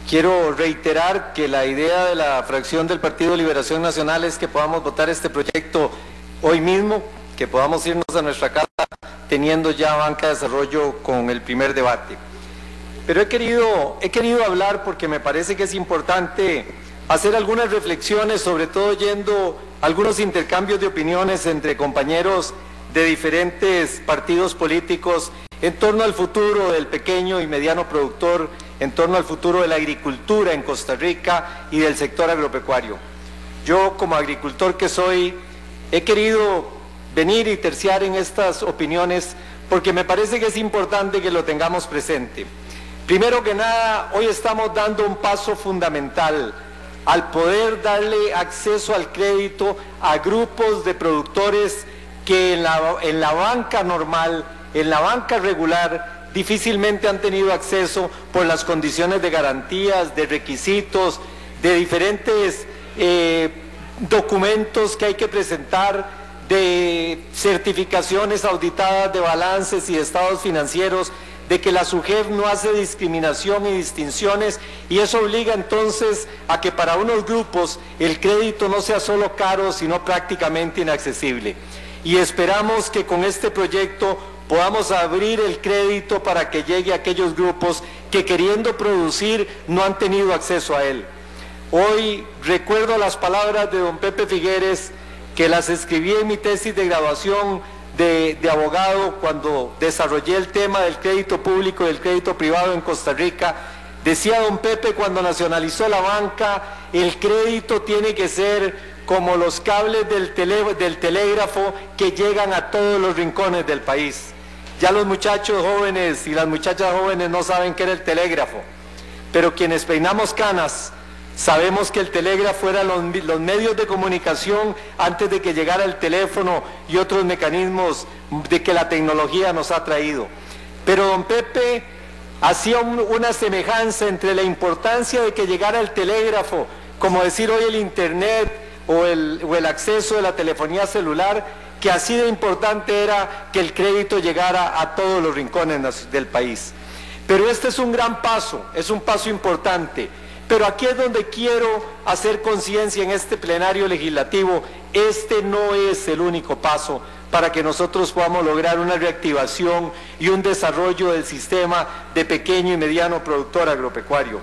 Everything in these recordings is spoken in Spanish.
Quiero reiterar que la idea de la fracción del Partido de Liberación Nacional es que podamos votar este proyecto hoy mismo, que podamos irnos a nuestra casa teniendo ya banca de desarrollo con el primer debate. Pero he querido hablar porque me parece que es importante hacer algunas reflexiones, sobre todo yendo algunos intercambios de opiniones entre compañeros de diferentes partidos políticos en torno al futuro del pequeño y mediano productor, en torno al futuro de la agricultura en Costa Rica y del sector agropecuario. Yo, como agricultor que soy, he querido venir y terciar en estas opiniones porque me parece que es importante que lo tengamos presente. Primero que nada, hoy estamos dando un paso fundamental al poder darle acceso al crédito a grupos de productores que en la banca normal, en la banca regular, difícilmente han tenido acceso por las condiciones de garantías, de requisitos, de diferentes documentos que hay que presentar, de certificaciones auditadas de balances y de estados financieros, de que la SUGEF no hace discriminación y distinciones, y eso obliga entonces a que para unos grupos el crédito no sea solo caro, sino prácticamente inaccesible. Y esperamos que con este proyecto podamos abrir el crédito para que llegue a aquellos grupos que, queriendo producir, no han tenido acceso a él. Hoy recuerdo las palabras de don Pepe Figueres, que las escribí en mi tesis de graduación de abogado cuando desarrollé el tema del crédito público y del crédito privado en Costa Rica. Decía don Pepe, cuando nacionalizó la banca, el crédito tiene que ser como los cables del telégrafo que llegan a todos los rincones del país. Ya los muchachos jóvenes y las muchachas jóvenes no saben qué era el telégrafo, pero quienes peinamos canas sabemos que el telégrafo eran los medios de comunicación antes de que llegara el teléfono y otros mecanismos de que la tecnología nos ha traído. Pero don Pepe hacía una semejanza entre la importancia de que llegara el telégrafo, como decir hoy el internet o el acceso de la telefonía celular, que así de importante era que el crédito llegara a todos los rincones del país. Pero este es un gran paso, es un paso importante. Pero aquí es donde quiero hacer conciencia en este plenario legislativo. Este no es el único paso para que nosotros podamos lograr una reactivación y un desarrollo del sistema de pequeño y mediano productor agropecuario.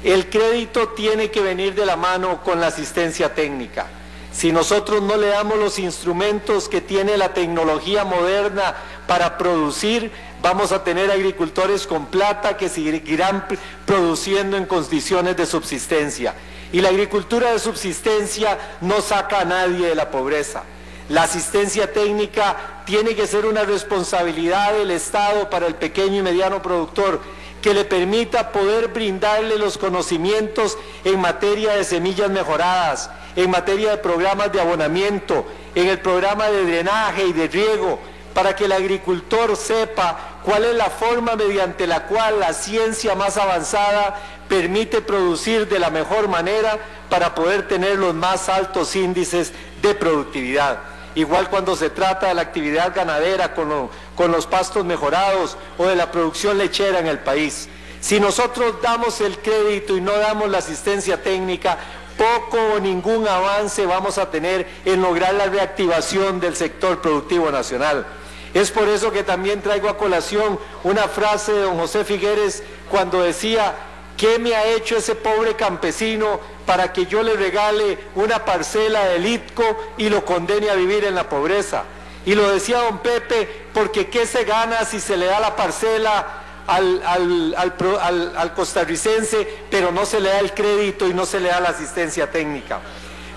El crédito tiene que venir de la mano con la asistencia técnica. Si nosotros no le damos los instrumentos que tiene la tecnología moderna para producir, vamos a tener agricultores con plata que seguirán produciendo en condiciones de subsistencia. Y la agricultura de subsistencia no saca a nadie de la pobreza. La asistencia técnica tiene que ser una responsabilidad del Estado para el pequeño y mediano productor, que le permita poder brindarle los conocimientos en materia de semillas mejoradas, en materia de programas de abonamiento, en el programa de drenaje y de riego, para que el agricultor sepa cuál es la forma mediante la cual la ciencia más avanzada permite producir de la mejor manera para poder tener los más altos índices de productividad. Igual cuando se trata de la actividad ganadera con los pastos mejorados o de la producción lechera en el país. Si nosotros damos el crédito y no damos la asistencia técnica, poco o ningún avance vamos a tener en lograr la reactivación del sector productivo nacional. Es por eso que también traigo a colación una frase de don José Figueres cuando decía: ¿qué me ha hecho ese pobre campesino para que yo le regale una parcela del ITCO y lo condene a vivir en la pobreza? Y lo decía don Pepe, porque ¿qué se gana si se le da la parcela al costarricense, pero no se le da el crédito y no se le da la asistencia técnica?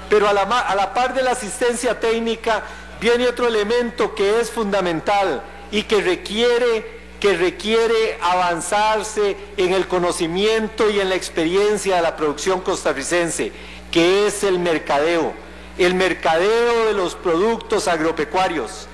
Pero a la par de la asistencia técnica viene otro elemento que es fundamental y que requiere avanzarse en el conocimiento y en la experiencia de la producción costarricense, que es el mercadeo de los productos agropecuarios.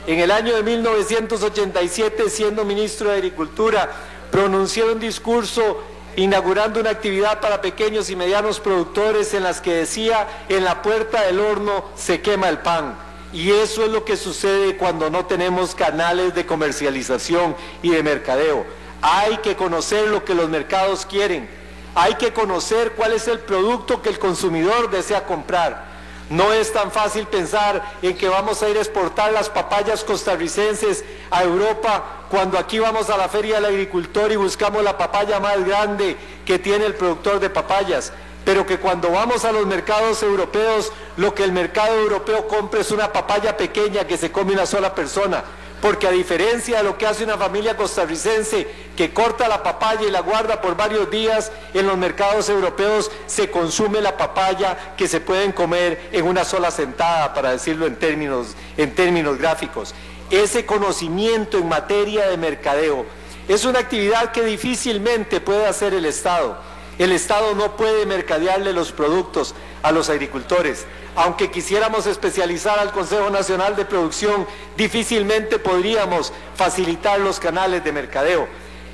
En el año de 1987, siendo ministro de Agricultura, pronuncié un discurso inaugurando una actividad para pequeños y medianos productores en las que decía: en la puerta del horno se quema el pan. Y eso es lo que sucede cuando no tenemos canales de comercialización y de mercadeo. Hay que conocer lo que los mercados quieren. Hay que conocer cuál es el producto que el consumidor desea comprar. No es tan fácil pensar en que vamos a ir a exportar las papayas costarricenses a Europa cuando aquí vamos a la Feria del Agricultor y buscamos la papaya más grande que tiene el productor de papayas. Pero que cuando vamos a los mercados europeos, lo que el mercado europeo compra es una papaya pequeña que se come una sola persona. Porque a diferencia de lo que hace una familia costarricense que corta la papaya y la guarda por varios días, en los mercados europeos se consume la papaya que se pueden comer en una sola sentada, para decirlo en términos gráficos. Ese conocimiento en materia de mercadeo es una actividad que difícilmente puede hacer el Estado. El Estado no puede mercadearle los productos a los agricultores. Aunque quisiéramos especializar al Consejo Nacional de Producción, difícilmente podríamos facilitar los canales de mercadeo.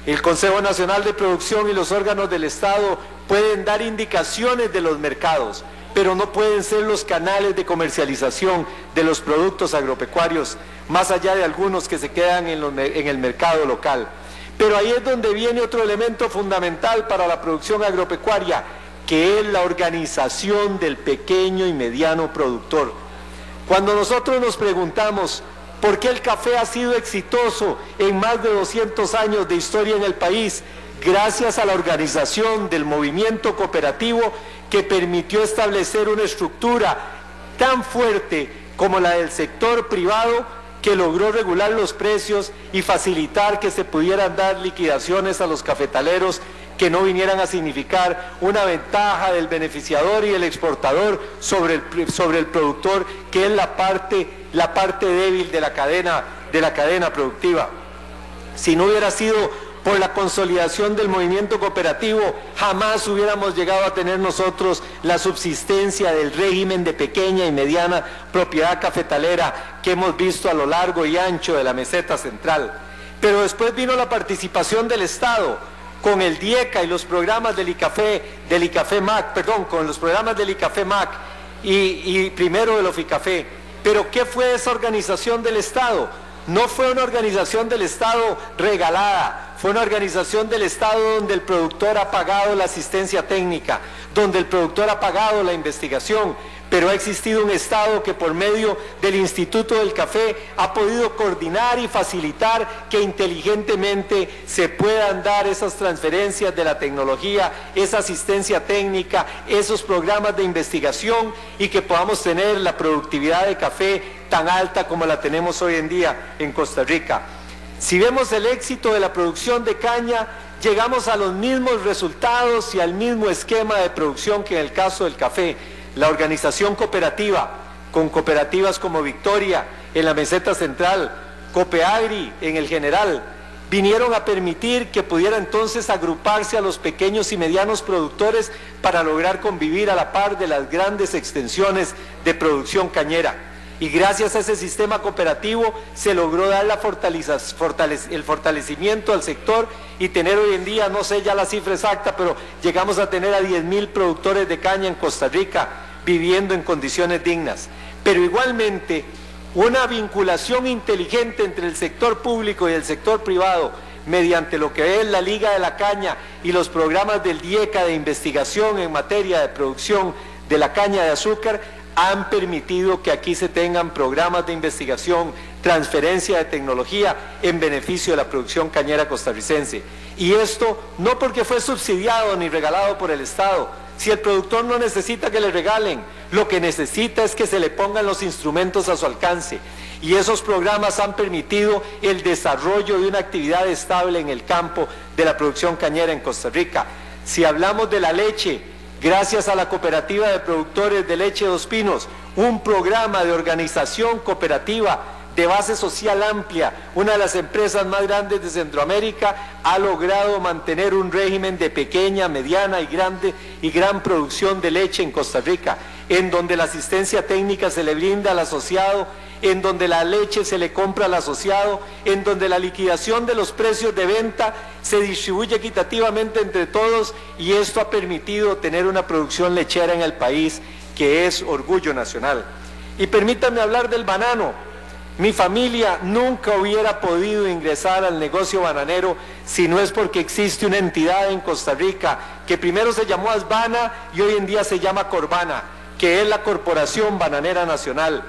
El Consejo Nacional de Producción y los órganos del Estado pueden dar indicaciones de los mercados, pero no pueden ser los canales de comercialización de los productos agropecuarios, más allá de algunos que se quedan en el mercado local. Pero ahí es donde viene otro elemento fundamental para la producción agropecuaria, que es la organización del pequeño y mediano productor. Cuando nosotros nos preguntamos por qué el café ha sido exitoso en más de 200 años de historia en el país, gracias a la organización del movimiento cooperativo que permitió establecer una estructura tan fuerte como la del sector privado, que logró regular los precios y facilitar que se pudieran dar liquidaciones a los cafetaleros que no vinieran a significar una ventaja del beneficiador y el exportador sobre el productor, que es la parte débil de la cadena productiva. Si no hubiera sido por la consolidación del movimiento cooperativo, jamás hubiéramos llegado a tener nosotros la subsistencia del régimen de pequeña y mediana propiedad cafetalera que hemos visto a lo largo y ancho de la meseta central. Pero después vino la participación del Estado, con el DIECA y los programas del ICAFE-MAC, con los programas del ICAFE-MAC y primero del OFICAFE. Pero ¿qué fue esa organización del Estado? No fue una organización del Estado regalada, fue una organización del Estado donde el productor ha pagado la asistencia técnica, donde el productor ha pagado la investigación, pero ha existido un Estado que por medio del Instituto del Café ha podido coordinar y facilitar que inteligentemente se puedan dar esas transferencias de la tecnología, esa asistencia técnica, esos programas de investigación y que podamos tener la productividad de café tan alta como la tenemos hoy en día en Costa Rica. Si vemos el éxito de la producción de caña, llegamos a los mismos resultados y al mismo esquema de producción que en el caso del café. La organización cooperativa, con cooperativas como Victoria en la meseta central, Copeagri en el general, vinieron a permitir que pudiera entonces agruparse a los pequeños y medianos productores para lograr convivir a la par de las grandes extensiones de producción cañera. Y gracias a ese sistema cooperativo se logró dar el fortalecimiento al sector y tener hoy en día, no sé ya la cifra exacta, pero llegamos a tener a 10.000 productores de caña en Costa Rica viviendo en condiciones dignas. Pero igualmente, una vinculación inteligente entre el sector público y el sector privado, mediante lo que es la Liga de la Caña y los programas del DIECA de investigación en materia de producción de la caña de azúcar, han permitido que aquí se tengan programas de investigación, transferencia de tecnología en beneficio de la producción cañera costarricense. Y esto no porque fue subsidiado ni regalado por el Estado. Si el productor no necesita que le regalen, lo que necesita es que se le pongan los instrumentos a su alcance. Y esos programas han permitido el desarrollo de una actividad estable en el campo de la producción cañera en Costa Rica. Si hablamos de la leche, gracias a la Cooperativa de Productores de Leche Dos Pinos, un programa de organización cooperativa de base social amplia, una de las empresas más grandes de Centroamérica, ha logrado mantener un régimen de pequeña, mediana y gran producción de leche en Costa Rica, en donde la asistencia técnica se le brinda al asociado, en donde la leche se le compra al asociado, en donde la liquidación de los precios de venta se distribuye equitativamente entre todos, y esto ha permitido tener una producción lechera en el país que es orgullo nacional. Y permítanme hablar del banano. Mi familia nunca hubiera podido ingresar al negocio bananero si no es porque existe una entidad en Costa Rica que primero se llamó Asbana y hoy en día se llama Corbana, que es la Corporación Bananera Nacional.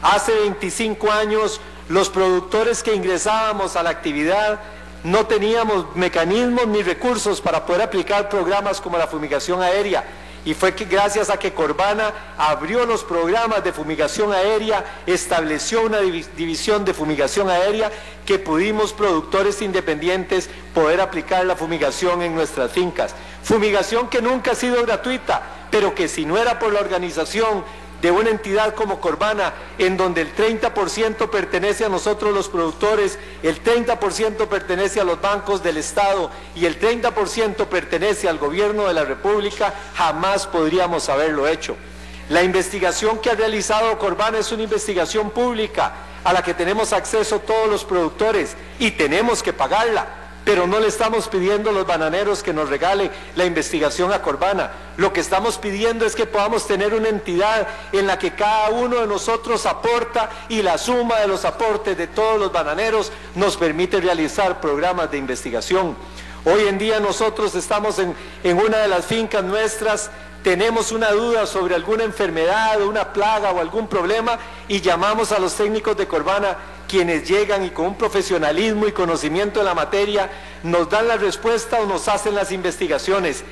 Hace 25 años los productores que ingresábamos a la actividad no teníamos mecanismos ni recursos para poder aplicar programas como la fumigación aérea. Y fue que gracias a que Corbana abrió los programas de fumigación aérea, estableció una división de fumigación aérea, que pudimos, productores independientes, poder aplicar la fumigación en nuestras fincas. Fumigación que nunca ha sido gratuita, pero que si no era por la organización de una entidad como Corbana, en donde el 30% pertenece a nosotros los productores, el 30% pertenece a los bancos del Estado y el 30% pertenece al gobierno de la República, jamás podríamos haberlo hecho. La investigación que ha realizado Corbana es una investigación pública a la que tenemos acceso todos los productores y tenemos que pagarla, pero no le estamos pidiendo a los bananeros que nos regale la investigación a Corbana. Lo que estamos pidiendo es que podamos tener una entidad en la que cada uno de nosotros aporta y la suma de los aportes de todos los bananeros nos permite realizar programas de investigación. Hoy en día nosotros estamos en una de las fincas nuestras, tenemos una duda sobre alguna enfermedad, una plaga o algún problema y llamamos a los técnicos de Corbana, quienes llegan y con un profesionalismo y conocimiento de la materia nos dan la respuesta o nos hacen las investigaciones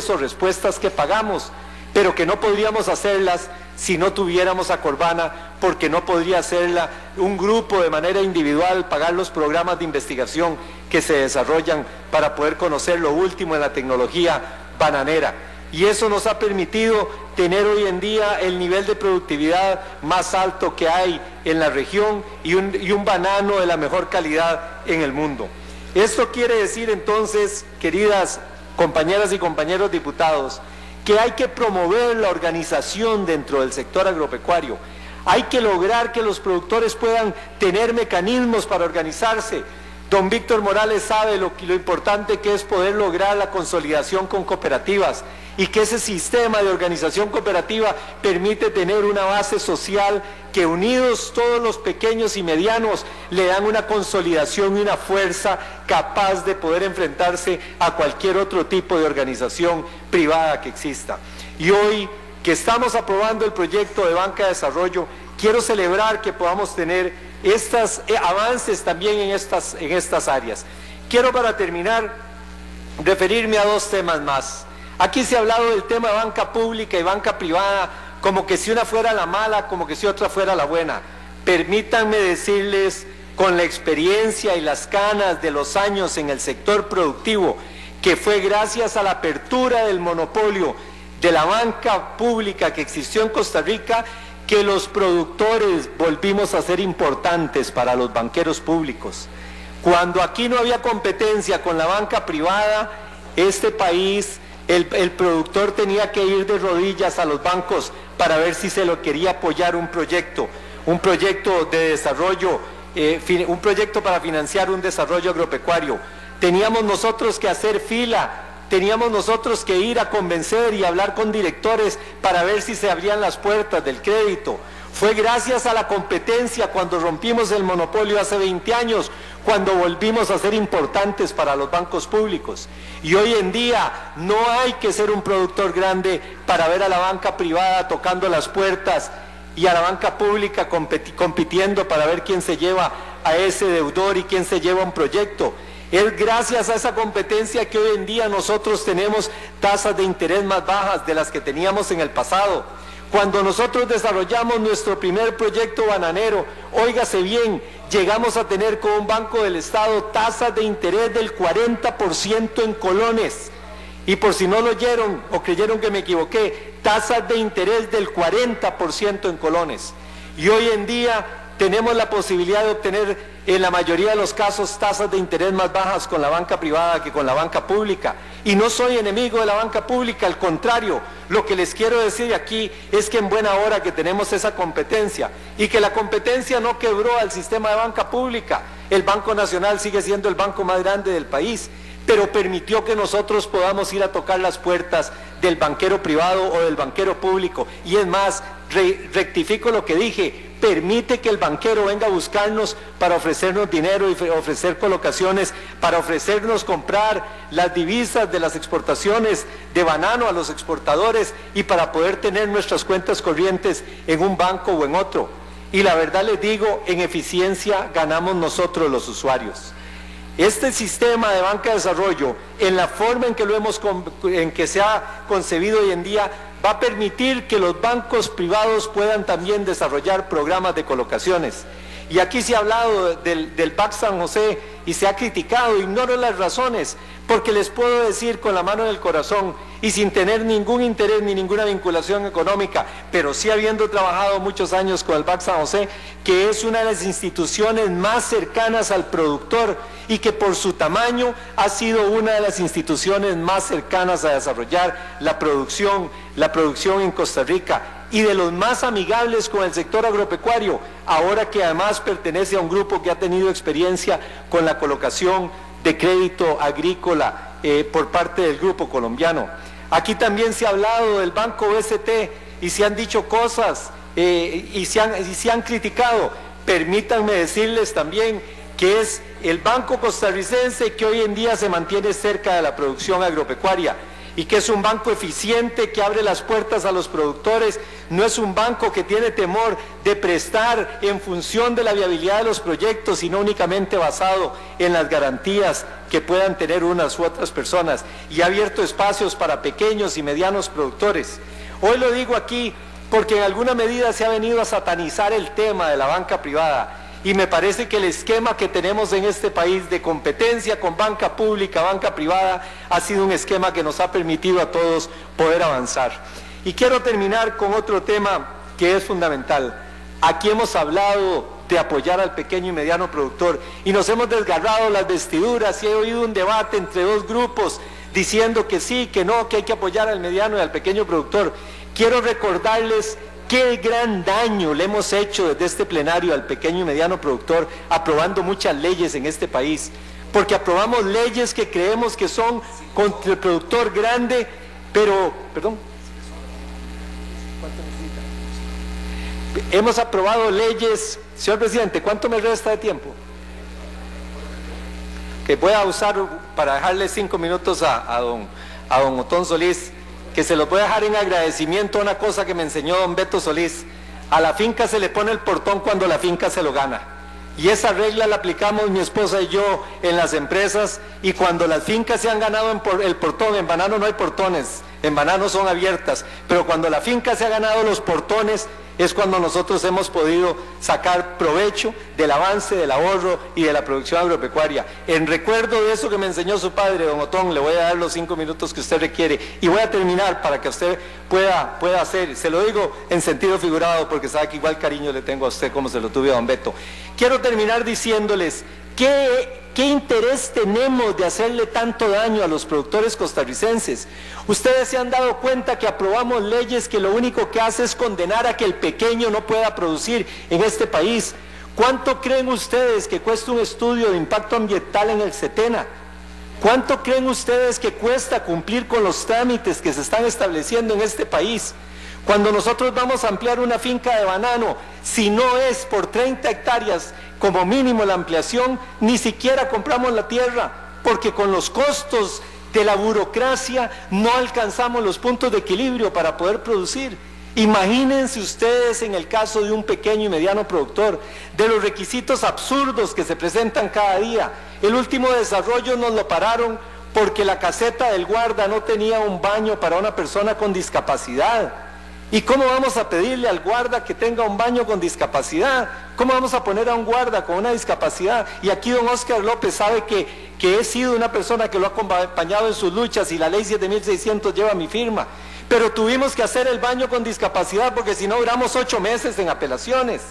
o respuestas que pagamos, pero que no podríamos hacerlas si no tuviéramos a Corbana, porque no podría hacerla un grupo de manera individual, pagar los programas de investigación que se desarrollan para poder conocer lo último en la tecnología bananera. Y eso nos ha permitido tener hoy en día el nivel de productividad más alto que hay en la región y un banano de la mejor calidad en el mundo. Esto quiere decir entonces, queridas compañeras y compañeros diputados, que hay que promover la organización dentro del sector agropecuario. Hay que lograr que los productores puedan tener mecanismos para organizarse. Don Víctor Morales sabe lo importante que es poder lograr la consolidación con cooperativas y que ese sistema de organización cooperativa permite tener una base social que unidos todos los pequeños y medianos le dan una consolidación y una fuerza capaz de poder enfrentarse a cualquier otro tipo de organización privada que exista. Y hoy que estamos aprobando el proyecto de Banca de Desarrollo, quiero celebrar que podamos tener estos avances también en estas áreas. Quiero, para terminar, referirme a dos temas más. Aquí se ha hablado del tema de banca pública y banca privada, como que si una fuera la mala, como que si otra fuera la buena. Permítanme decirles, con la experiencia y las canas de los años en el sector productivo, que fue gracias a la apertura del monopolio de la banca pública que existió en Costa Rica, que los productores volvimos a ser importantes para los banqueros públicos. Cuando aquí no había competencia con la banca privada, este país, el productor tenía que ir de rodillas a los bancos para ver si se lo quería apoyar un proyecto de desarrollo, un proyecto para financiar un desarrollo agropecuario. Teníamos nosotros que hacer fila, teníamos nosotros que ir a convencer y hablar con directores para ver si se abrían las puertas del crédito. Fue gracias a la competencia cuando rompimos el monopolio hace 20 años, cuando volvimos a ser importantes para los bancos públicos. Y hoy en día no hay que ser un productor grande para ver a la banca privada tocando las puertas y a la banca pública compitiendo para ver quién se lleva a ese deudor y quién se lleva un proyecto. Es gracias a esa competencia que hoy en día nosotros tenemos tasas de interés más bajas de las que teníamos en el pasado. Cuando nosotros desarrollamos nuestro primer proyecto bananero, óigase bien, llegamos a tener con un banco del Estado tasas de interés del 40% en colones. Y por si no lo oyeron o creyeron que me equivoqué, tasas de interés del 40% en colones. Y hoy en día tenemos la posibilidad de obtener en la mayoría de los casos tasas de interés más bajas con la banca privada que con la banca pública. Y no soy enemigo de la banca pública, al contrario, lo que les quiero decir aquí es que en buena hora que tenemos esa competencia y que la competencia no quebró al sistema de banca pública. El Banco Nacional sigue siendo el banco más grande del país, pero permitió que nosotros podamos ir a tocar las puertas del banquero privado o del banquero público. Y es más, rectifico lo que dije, permite que el banquero venga a buscarnos para ofrecernos dinero y ofrecer colocaciones, para ofrecernos comprar las divisas de las exportaciones de banano a los exportadores y para poder tener nuestras cuentas corrientes en un banco o en otro. Y la verdad les digo, en eficiencia ganamos nosotros los usuarios. Este sistema de banca de desarrollo, en la forma en que se ha concebido hoy en día, va a permitir que los bancos privados puedan también desarrollar programas de colocaciones. Y aquí se ha hablado del BAC San José y se ha criticado, ignoro las razones, porque les puedo decir con la mano en el corazón y sin tener ningún interés ni ninguna vinculación económica, pero sí habiendo trabajado muchos años con el BAC San José, que es una de las instituciones más cercanas al productor y que por su tamaño ha sido una de las instituciones más cercanas a desarrollar la producción en Costa Rica y de los más amigables con el sector agropecuario, ahora que además pertenece a un grupo que ha tenido experiencia con la colocación de crédito agrícola por parte del grupo colombiano. Aquí también se ha hablado del Banco BCT y se han dicho cosas y se han criticado. Permítanme decirles también que es el banco costarricense que hoy en día se mantiene cerca de la producción agropecuaria y que es un banco eficiente que abre las puertas a los productores, no es un banco que tiene temor de prestar en función de la viabilidad de los proyectos, sino únicamente basado en las garantías que puedan tener unas u otras personas, y ha abierto espacios para pequeños y medianos productores. Hoy lo digo aquí porque en alguna medida se ha venido a satanizar el tema de la banca privada, y me parece que el esquema que tenemos en este país de competencia con banca pública, banca privada, ha sido un esquema que nos ha permitido a todos poder avanzar. Y quiero terminar con otro tema que es fundamental. Aquí hemos hablado de apoyar al pequeño y mediano productor y nos hemos desgarrado las vestiduras y he oído un debate entre dos grupos diciendo que sí, que no, que hay que apoyar al mediano y al pequeño productor. Quiero recordarles qué gran daño le hemos hecho desde este plenario al pequeño y mediano productor, aprobando muchas leyes en este país, porque aprobamos leyes que creemos que son contra el productor grande, pero, hemos aprobado leyes, señor presidente, ¿cuánto me resta de tiempo? Que voy a usar para dejarle 5 minutos a don Otón Solís, que se los voy a dejar en agradecimiento a una cosa que me enseñó don Beto Solís. A la finca se le pone el portón cuando la finca se lo gana. Y esa regla la aplicamos mi esposa y yo en las empresas, y cuando las fincas se han ganado el portón, en banano no hay portones, en banano son abiertas, pero cuando la finca se ha ganado los portones, es cuando nosotros hemos podido sacar provecho del avance, del ahorro y de la producción agropecuaria. En recuerdo de eso que me enseñó su padre, don Otón, le voy a dar los 5 minutos que usted requiere y voy a terminar para que usted pueda hacer, se lo digo en sentido figurado porque sabe que igual cariño le tengo a usted como se lo tuve a don Beto. Quiero terminar diciéndoles ¿qué interés tenemos de hacerle tanto daño a los productores costarricenses? Ustedes se han dado cuenta que aprobamos leyes que lo único que hace es condenar a que el pequeño no pueda producir en este país. ¿Cuánto creen ustedes que cuesta un estudio de impacto ambiental en el SETENA? ¿Cuánto creen ustedes que cuesta cumplir con los trámites que se están estableciendo en este país? Cuando nosotros vamos a ampliar una finca de banano, si no es por 30 hectáreas como mínimo la ampliación, ni siquiera compramos la tierra, porque con los costos de la burocracia no alcanzamos los puntos de equilibrio para poder producir. Imagínense ustedes en el caso de un pequeño y mediano productor, de los requisitos absurdos que se presentan cada día. El último desarrollo nos lo pararon porque la caseta del guarda no tenía un baño para una persona con discapacidad. ¿Y cómo vamos a pedirle al guarda que tenga un baño con discapacidad? ¿Cómo vamos a poner a un guarda con una discapacidad? Y aquí don Óscar López sabe que he sido una persona que lo ha acompañado en sus luchas y la ley 7600 lleva mi firma. Pero tuvimos que hacer el baño con discapacidad porque si no duramos 8 meses en apelaciones.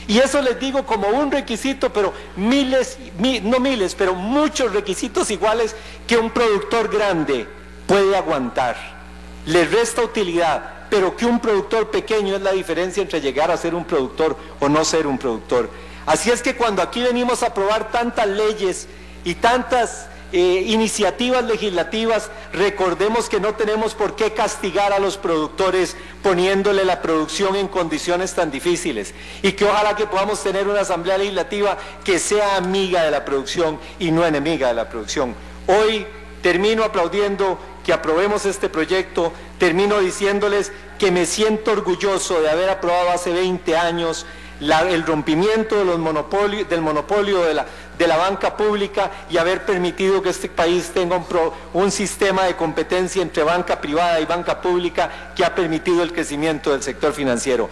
Y eso les digo como un requisito, pero pero muchos requisitos iguales que un productor grande puede aguantar. Le resta utilidad. Pero que un productor pequeño es la diferencia entre llegar a ser un productor o no ser un productor. Así es que cuando aquí venimos a aprobar tantas leyes y tantas iniciativas legislativas, recordemos que no tenemos por qué castigar a los productores poniéndole la producción en condiciones tan difíciles, y que ojalá que podamos tener una asamblea legislativa que sea amiga de la producción y no enemiga de la producción. Hoy termino aplaudiendo que aprobemos este proyecto, termino diciéndoles que me siento orgulloso de haber aprobado hace 20 años el rompimiento de del monopolio de la banca pública y haber permitido que este país tenga un sistema de competencia entre banca privada y banca pública que ha permitido el crecimiento del sector financiero.